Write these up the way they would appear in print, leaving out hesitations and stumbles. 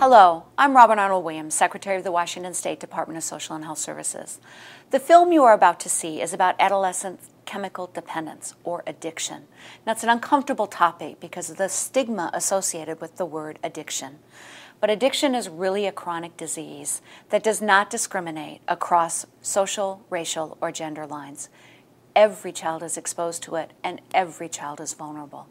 Hello, I'm Robin Arnold Williams, Secretary of the Washington State Department of Social and Health Services. The film you are about to see is about adolescent chemical dependence, or addiction. Now, it's an uncomfortable topic because of the stigma associated with the word addiction. But addiction is really a chronic disease that does not discriminate across social, racial, or gender lines. Every child is exposed to it, and every child is vulnerable.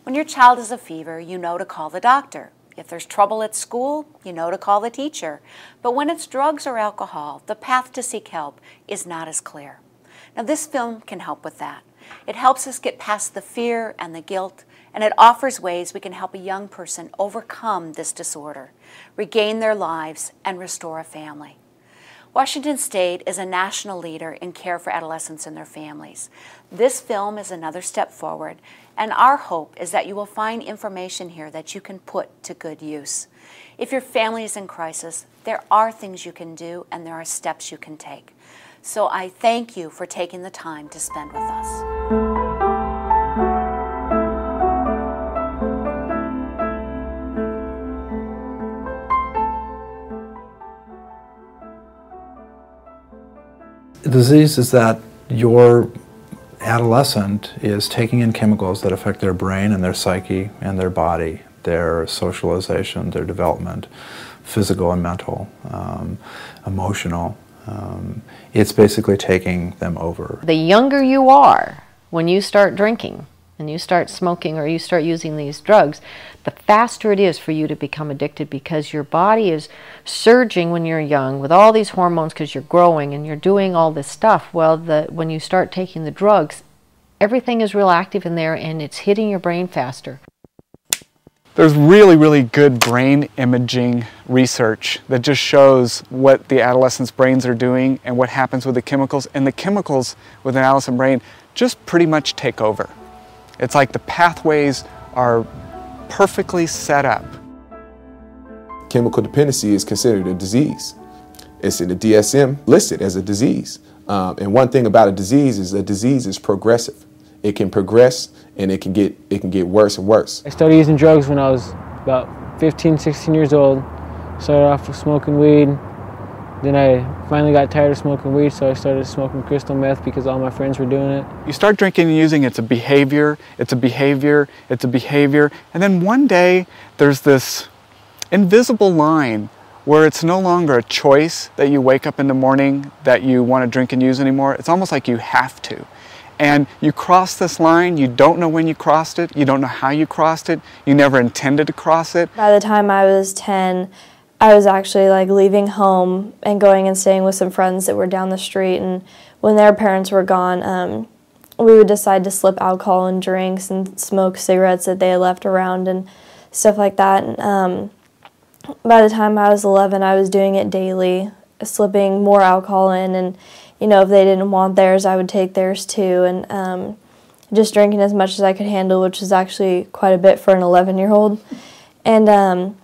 When your child has a fever, you know to call the doctor. If there's trouble at school, you know to call the teacher. But when it's drugs or alcohol, the path to seek help is not as clear. Now, this film can help with that. It helps us get past the fear and the guilt, and it offers ways we can help a young person overcome this disorder, regain their lives, and restore a family. Washington State is a national leader in care for adolescents and their families. This film is another step forward, and our hope is that you will find information here that you can put to good use. If your family is in crisis, there are things you can do and there are steps you can take. So I thank you for taking the time to spend with us. The disease is that your adolescent is taking in chemicals that affect their brain and their psyche and their body, their socialization, their development, physical and mental, emotional. It's basically taking them over. The younger you are when you start drinking and you start smoking or you start using these drugs, the faster it is for you to become addicted, because your body is surging when you're young with all these hormones because you're growing and you're doing all this stuff. Well, when you start taking the drugs, everything is real active in there and it's hitting your brain faster. There's really, really good brain imaging research that just shows what the adolescents' brains are doing and what happens with the chemicals. And the chemicals with an adolescent brain just pretty much take over. It's like the pathways are perfectly set up. Chemical dependency is considered a disease. It's in the DSM listed as a disease. And one thing about a disease is progressive. It can progress and it can get worse and worse. I started using drugs when I was about 15, 16 years old. Started off with smoking weed. Then I finally got tired of smoking weed, so I started smoking crystal meth because all my friends were doing it. You start drinking and using, it's a behavior, it's a behavior, it's a behavior, and then one day there's this invisible line where it's no longer a choice that you wake up in the morning that you want to drink and use anymore. It's almost like you have to. And you cross this line, you don't know when you crossed it, you don't know how you crossed it, you never intended to cross it. By the time I was 10, I was actually leaving home and going and staying with some friends that were down the street, and when their parents were gone, we would decide to slip alcohol and drinks and smoke cigarettes that they had left around and stuff like that. And by the time I was 11, I was doing it daily, slipping more alcohol in, and if they didn't want theirs, I would take theirs too, and just drinking as much as I could handle, which is actually quite a bit for an 11-year-old. And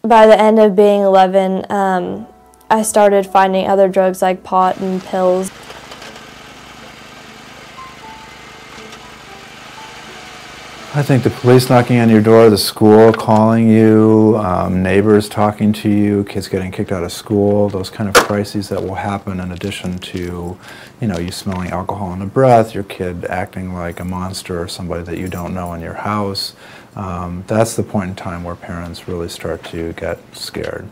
by the end of being 11, I started finding other drugs like pot and pills. I think the police knocking on your door, the school calling you, neighbors talking to you, kids getting kicked out of school, those kind of crises that will happen in addition to, you smelling alcohol in the breath, your kid acting like a monster or somebody that you don't know in your house. That's the point in time where parents really start to get scared.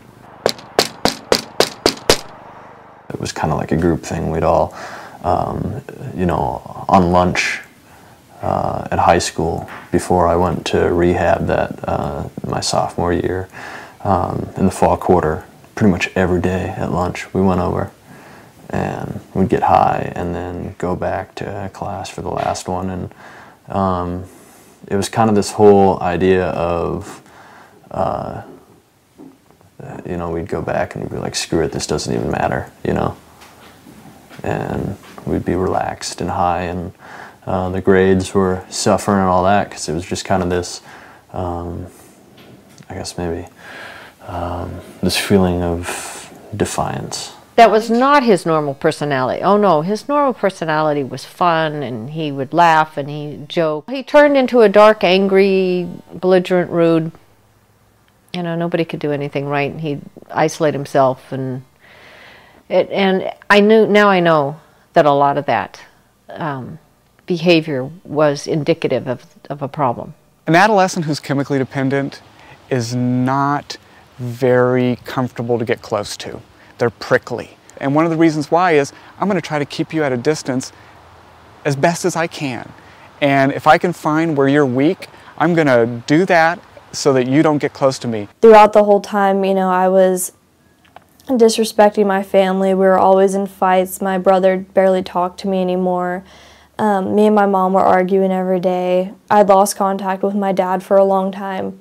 It was kind of like a group thing. We'd all, on lunch, at high school before I went to rehab my sophomore year, in the fall quarter, pretty much every day at lunch we went over and we'd get high and then go back to class for the last one. And it was kind of this whole idea of, we'd go back and we'd be like, screw it, this doesn't even matter, and we'd be relaxed and high, and the grades were suffering and all that because it was just kind of this, I guess maybe, this feeling of defiance. That was not his normal personality. Oh no, his normal personality was fun, and he would laugh and he'd joke. He turned into a dark, angry, belligerent, rude You know, nobody could do anything right, and he'd isolate himself, and I know that a lot of that behavior was indicative of a problem. An adolescent who's chemically dependent is not very comfortable to get close to. They're prickly. And one of the reasons why is I'm going to try to keep you at a distance as best as I can. And if I can find where you're weak, I'm going to do that so that you don't get close to me. Throughout the whole time, you know, I was disrespecting my family. We were always in fights. My brother barely talked to me anymore. Me and my mom were arguing every day. I lost contact with my dad for a long time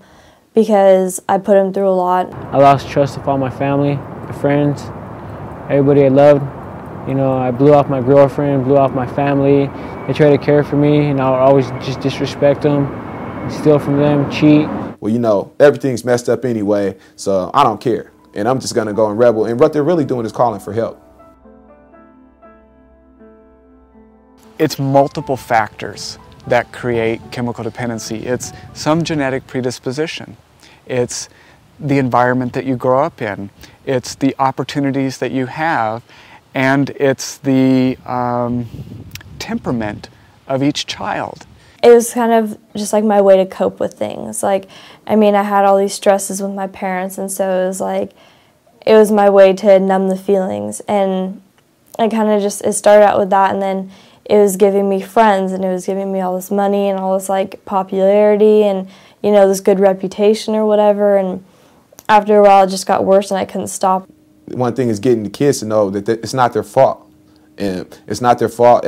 because I put him through a lot. I lost trust of all my family, my friends, everybody I loved. You know, I blew off my girlfriend, blew off my family. They tried to care for me, and I would always just disrespect them, steal from them, cheat. Well, you know, everything's messed up anyway, so I don't care. And I'm just going to go and rebel. And what they're really doing is calling for help. It's multiple factors that create chemical dependency. It's some genetic predisposition. It's the environment that you grow up in. It's the opportunities that you have. And it's the temperament of each child. It was kind of just like my way to cope with things. Like, I mean, I had all these stresses with my parents, and so it was like, it was my way to numb the feelings. And I kind of just, it started out with that, and then it was giving me friends, and it was giving me all this money and all this like popularity and, you know, this good reputation or whatever. And after a while, it just got worse, and I couldn't stop. One thing is getting the kids to know that it's not their fault. And it's not their fault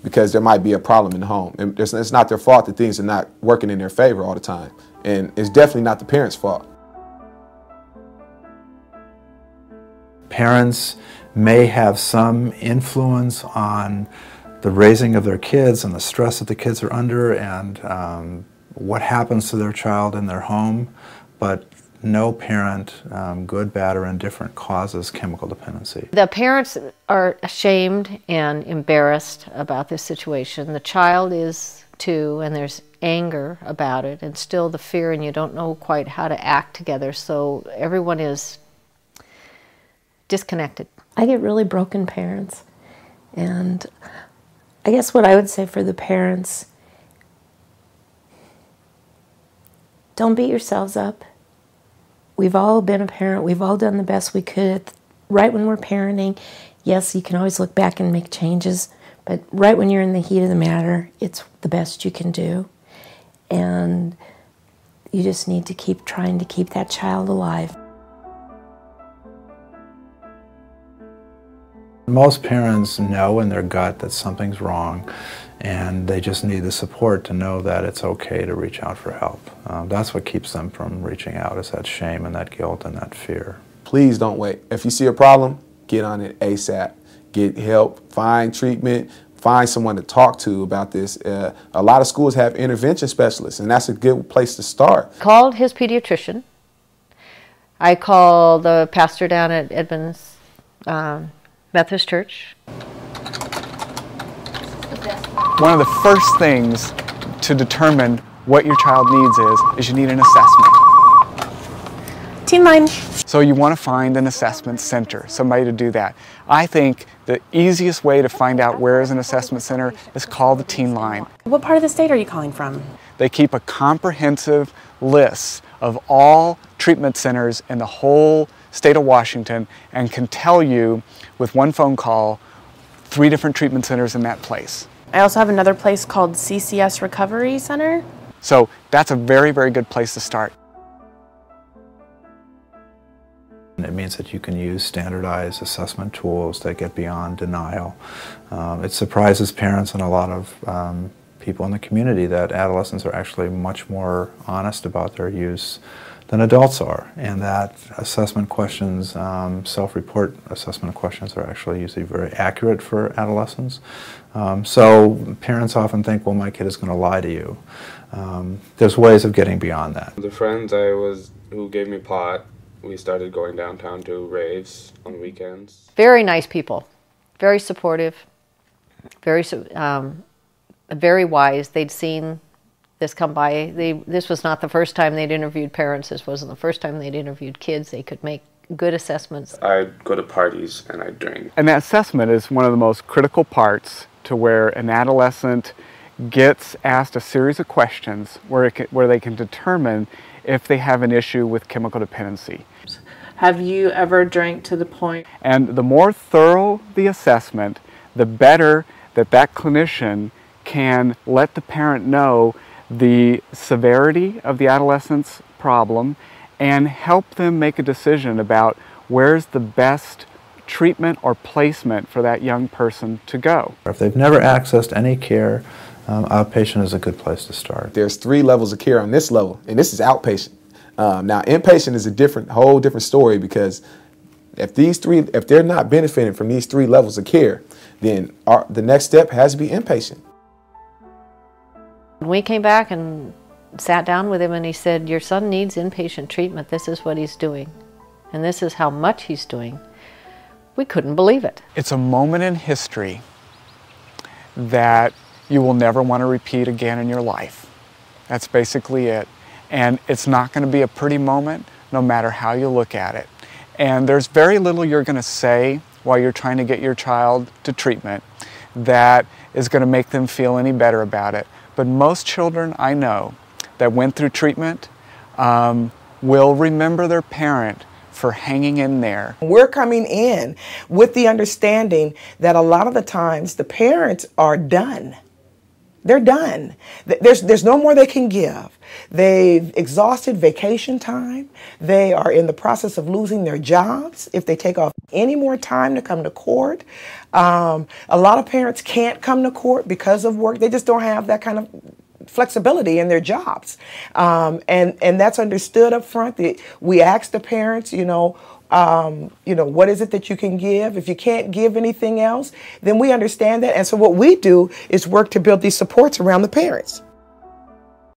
because there might be a problem in the home. And it's not their fault that things are not working in their favor all the time. And it's definitely not the parents' fault. Parents may have some influence on the raising of their kids and the stress that the kids are under and what happens to their child in their home, but no parent, good, bad, or indifferent, causes chemical dependency. The parents are ashamed and embarrassed about this situation. The child is too, and there's anger about it, and still the fear, and you don't know quite how to act together, so everyone is disconnected. I get really broken parents, and I guess what I would say for the parents, don't beat yourselves up. We've all been a parent. We've all done the best we could. Right when we're parenting, yes, you can always look back and make changes, but right when you're in the heat of the matter, it's the best you can do. And you just need to keep trying to keep that child alive. Most parents know in their gut that something's wrong, and they just need the support to know that it's okay to reach out for help. That's what keeps them from reaching out, is that shame and that guilt and that fear. Please don't wait. If you see a problem, get on it ASAP. Get help, find treatment, find someone to talk to about this. A lot of schools have intervention specialists, and that's a good place to start. Called his pediatrician. I called the pastor down at Edmonds Methodist Church. One of the first things to determine what your child needs is you need an assessment. Teen Line. So you want to find an assessment center, somebody to do that. I think the easiest way to find out where is an assessment center is call the Teen Line. What part of the state are you calling from? They keep a comprehensive list of all treatment centers in the whole state of Washington and can tell you with one phone call 3 different treatment centers in that place. I also have another place called CCS Recovery Center. So that's a very, very good place to start. It means that you can use standardized assessment tools that get beyond denial. It surprises parents and a lot of people in the community that adolescents are actually much more honest about their use than adults are, and that assessment questions, self-report assessment questions, are actually usually very accurate for adolescents. So parents often think, well, my kid is going to lie to you. There's ways of getting beyond that. The friends who gave me pot, we started going downtown to raves on weekends. Very nice people, very supportive, very wise. They'd seen this come by. This was not the first time they'd interviewed parents. This wasn't the first time they'd interviewed kids. They could make good assessments. I'd go to parties and I'd drink. And that assessment is one of the most critical parts to where an adolescent gets asked a series of questions where they can determine if they have an issue with chemical dependency. Have you ever drank to the point? And the more thorough the assessment, the better that clinician can let the parent know the severity of the adolescent's problem and help them make a decision about where's the best treatment or placement for that young person to go. If they've never accessed any care, outpatient is a good place to start. There's 3 levels of care on this level, and this is outpatient. Now, inpatient is a whole different story, because if they're not benefiting from these 3 levels of care, then the next step has to be inpatient. We came back and sat down with him, and he said, "Your son needs inpatient treatment. This is what he's doing, and this is how much he's doing." We couldn't believe it. It's a moment in history that you will never want to repeat again in your life. That's basically it. And it's not going to be a pretty moment, no matter how you look at it. And there's very little you're going to say while you're trying to get your child to treatment that is going to make them feel any better about it. But most children I know that went through treatment will remember their parent for hanging in there. We're coming in with the understanding that a lot of the times the parents are done. They're done. There's no more they can give. They've exhausted vacation time. They are in the process of losing their jobs if they take off any more time to come to court. A lot of parents can't come to court because of work. They just don't have that kind of flexibility in their jobs. And that's understood up front. We ask the parents, what is it that you can give? If you can't give anything else, then we understand that. And so what we do is work to build these supports around the parents.